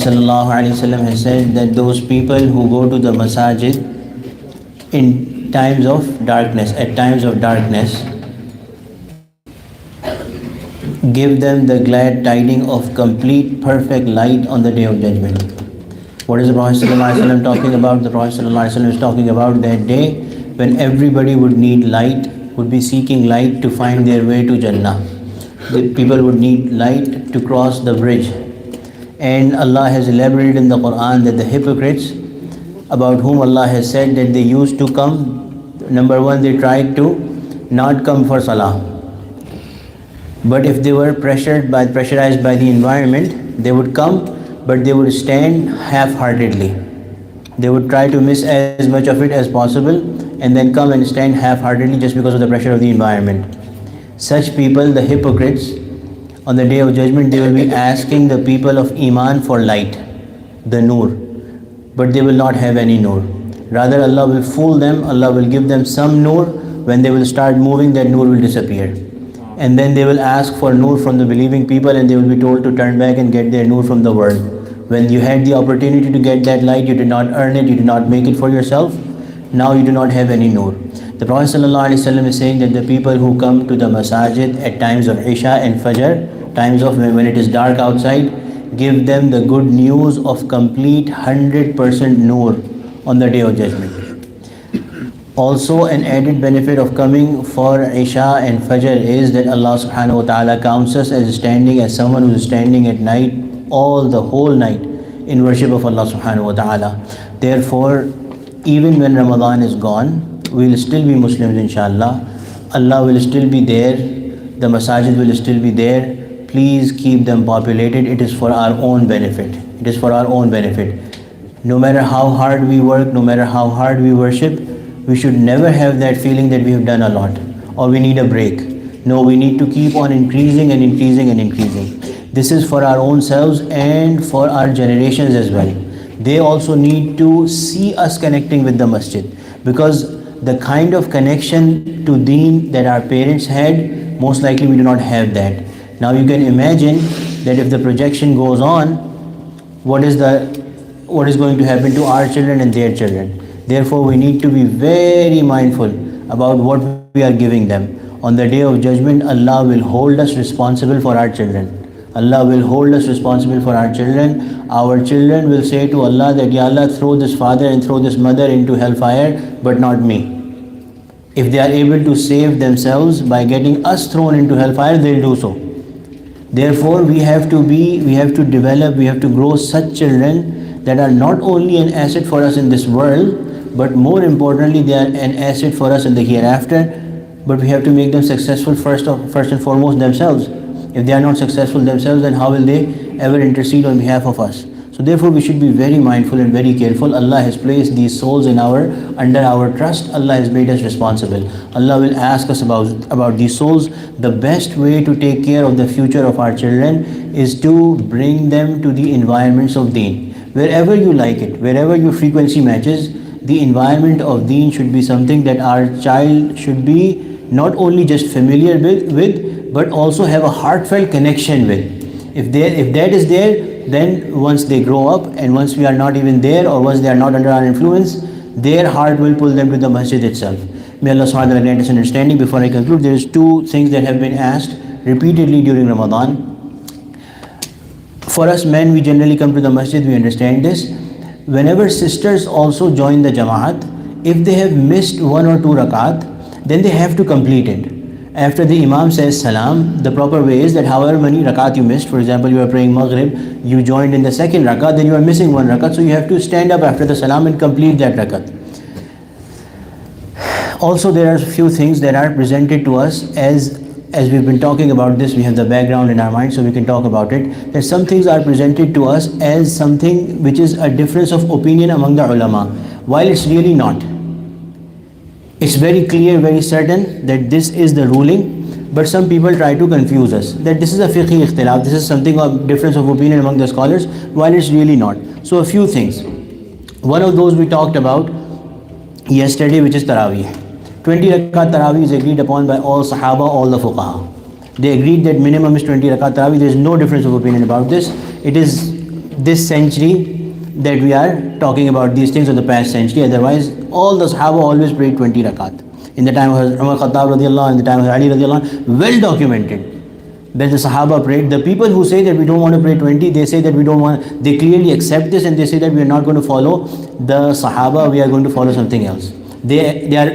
sallallahu alaihi wasallam has said that those people who go to the masajid in times of darkness, at times of darkness, give them the glad tidings of complete perfect light on the day of judgment. What is the Prophet sallallahu alaihi wasallam talking about? The Prophet sallallahu alaihi wasallam is talking about that day when everybody would need light, would be seeking light to find their way to Jannah. The people would need light to cross the bridge. And Allah has elaborated in the Quran that the hypocrites, about whom Allah has said that they used to come, number one, they tried to not come for salah. But if they were pressurized by the environment, they would come, but they would stand half-heartedly. They would try to miss as much of it as possible and then come and stand half-heartedly just because of the pressure of the environment. Such people, the hypocrites, on the day of judgment, they will be asking the people of Iman for light, the Noor, but they will not have any Noor. Rather, Allah will fool them, Allah will give them some Noor. When they will start moving, that Noor will disappear. And then they will ask for Noor from the believing people, and they will be told to turn back and get their Noor from the world. When you had the opportunity to get that light, you did not earn it, you did not make it for yourself, now you do not have any Noor. The Prophet ﷺ is saying that the people who come to the masajid at times of Isha and Fajr, times of when it is dark outside, give them the good news of complete 100% Noor on the day of judgment. Also, an added benefit of coming for Isha and Fajr is that Allah subhanahu wa ta'ala counts us as standing, as someone who is standing at night, the whole night in worship of Allah subhanahu wa ta'ala. Therefore, even when Ramadan is gone, we will still be Muslims inshallah. Allah will still be there, the masajid will still be there. Please keep them populated. It is for our own benefit. It is for our own benefit. No matter how hard we work, no matter how hard we worship, we should never have that feeling that we have done a lot or we need a break. No, we need to keep on increasing and increasing and increasing. This is for our own selves and for our generations as well. They also need to see us connecting with the masjid, because the kind of connection to deen that our parents had, most likely we do not have that. Now you can imagine that if the projection goes on, what is going to happen to our children and their children. Therefore, we need to be very mindful about what we are giving them. On the day of judgment, Allah will hold us responsible for our children. Allah will hold us responsible for our children. Our children will say to Allah that, Ya Allah, throw this father and throw this mother into hellfire, but not me. If they are able to save themselves by getting us thrown into hellfire, they'll do so. Therefore, we have to develop, we have to grow such children that are not only an asset for us in this world, but more importantly, they are an asset for us in the hereafter. But we have to make them successful first and foremost themselves. If they are not successful themselves, then how will they ever intercede on behalf of us? So therefore, we should be very mindful and very careful. Allah has placed these souls under our trust. Allah has made us responsible. Allah will ask us about these souls. The best way to take care of the future of our children is to bring them to the environments of deen. Wherever you like it, wherever your frequency matches, the environment of deen should be something that our child should be not only just familiar with, but also have a heartfelt connection with. If that is there, then once they grow up and once we are not even there, or once they are not under our influence, their heart will pull them to the masjid itself. May Allah subhanahu wa ta'ala grant us understanding. Before I conclude, there is two things that have been asked repeatedly during Ramadan. For us men, we generally come to the masjid, we understand this. Whenever sisters also join the Jamaat, if they have missed 1 or 2 rakat, then they have to complete it. After the Imam says Salam, the proper way is that however many rakat you missed, for example, you are praying Maghrib, you joined in the second rakat, then you are missing 1 rakat, so you have to stand up after the Salam and complete that rakat. Also, there are a few things that are presented to us as we've been talking about this, we have the background in our mind, so we can talk about it. That some things are presented to us as something which is a difference of opinion among the ulama, while it's really not. It's very clear, very certain that this is the ruling, but some people try to confuse us that this is a fiqhi ikhtilaf, this is something of difference of opinion among the scholars, while it's really not. So a few things. One of those we talked about yesterday, which is Taraweeh. 20 rakat Taraweeh is agreed upon by all Sahaba, all the Fuqaha. They agreed that minimum is 20 rakat Taraweeh. There is no difference of opinion about this. It is this century that we are talking about these things, or the past century. Otherwise, all the Sahaba always prayed 20 rakat. In the time of Umar Khattab radiallahu, in the time of Ali radiallahu, well documented that the Sahaba prayed. The people who say that we don't want to pray 20, they say that we don't want, they clearly accept this and they say that we are not going to follow the Sahaba, we are going to follow something else. They are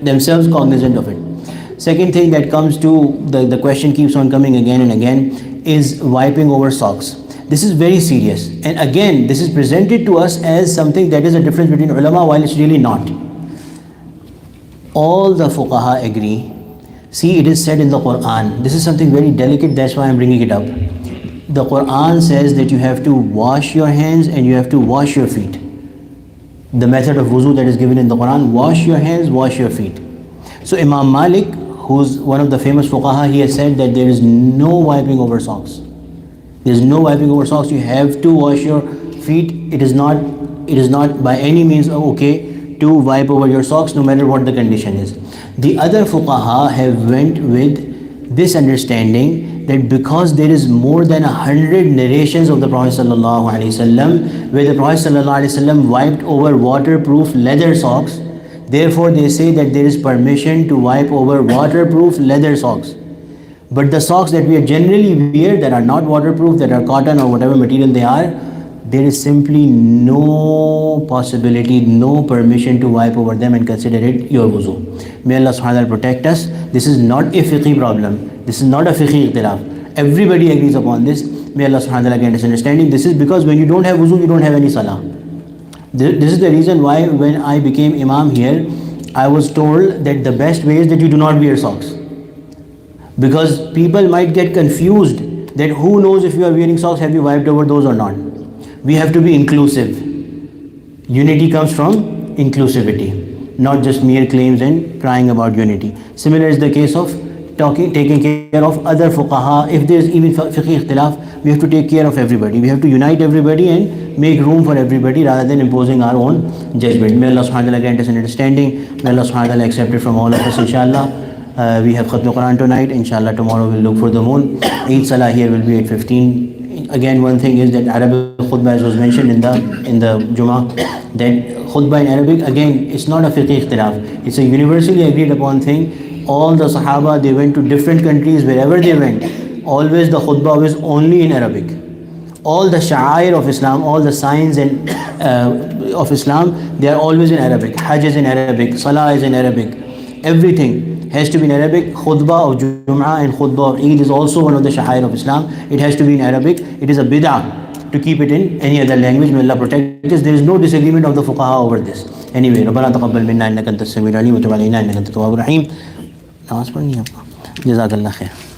themselves cognizant of it. Second thing that comes to, the question keeps on coming again and again, is wiping over socks. This is very serious. And again, this is presented to us as something that is a difference between ulama, while it's really not. All the fuqaha agree. See, it is said in the Quran. This is something very delicate, that's why I'm bringing it up. The Quran says that you have to wash your hands and you have to wash your feet. The method of wuzu that is given in the Quran, wash your hands, wash your feet. So Imam Malik, who's one of the famous fuqaha, he has said that there is no wiping over socks. There is no wiping over socks. You have to wash your feet. It is not by any means okay to wipe over your socks, no matter what the condition is. The other fuqaha have went with this understanding that because there is more than 100 narrations of the Prophet ﷺ where the Prophet ﷺ wiped over waterproof leather socks, therefore they say that there is permission to wipe over waterproof leather socks. But the socks that we generally wear that are not waterproof, that are cotton or whatever material they are, there is simply no possibility, no permission to wipe over them and consider it your wuzu. May Allah subhanahu wa ta'ala protect us. This is not a fiqhi problem. This is not a fiqhi ikhtilaf. Everybody agrees upon this. May Allah subhanahu wa ta'ala grant us understanding. This is because when you don't have wuzu, you don't have any salah. This is the reason why when I became imam here, I was told that the best way is that you do not wear socks. Because people might get confused that who knows if you are wearing socks, have you wiped over those or not. We have to be inclusive. Unity comes from inclusivity, not just mere claims and crying about unity. Similar is the case of taking care of other fuqaha. If there is even fiqh ikhtilaf, we have to take care of everybody. We have to unite everybody and make room for everybody rather than imposing our own judgment. May Allah subhanahu wa ta'ala grant us an understanding. May Allah subhanahu wa ta'ala accept it from all of us, inshallah. We have Khatm Quran tonight. Inshallah, tomorrow we'll look for the moon. Eid Salah here will be at 15. Again, one thing is that Arabic khutbah, as was mentioned in the Jummah, that khutbah in Arabic, again, it's not a fiqh ikhtilaf. It's a universally agreed upon thing. All the Sahaba, they went to different countries, wherever they went, always the khutbah was only in Arabic. All the sha'air of Islam, all the signs and of Islam, they are always in Arabic. Hajj is in Arabic, Salah is in Arabic. Everything has to be in Arabic. Khutbah of Jum'ah and Khutbah of Eid is also one of the sha'air of Islam. It has to be in Arabic. It is a bid'ah to keep it in any other language. May Allah protect us. There is no disagreement of the fuqaha over this. Anyway, ربنا تقبل منا إنك أنت السميع العليم وتب علينا إنك أنت التواب الرحيم. نماز पढ़नी है आपको. जज़ाकल्लाह खैर.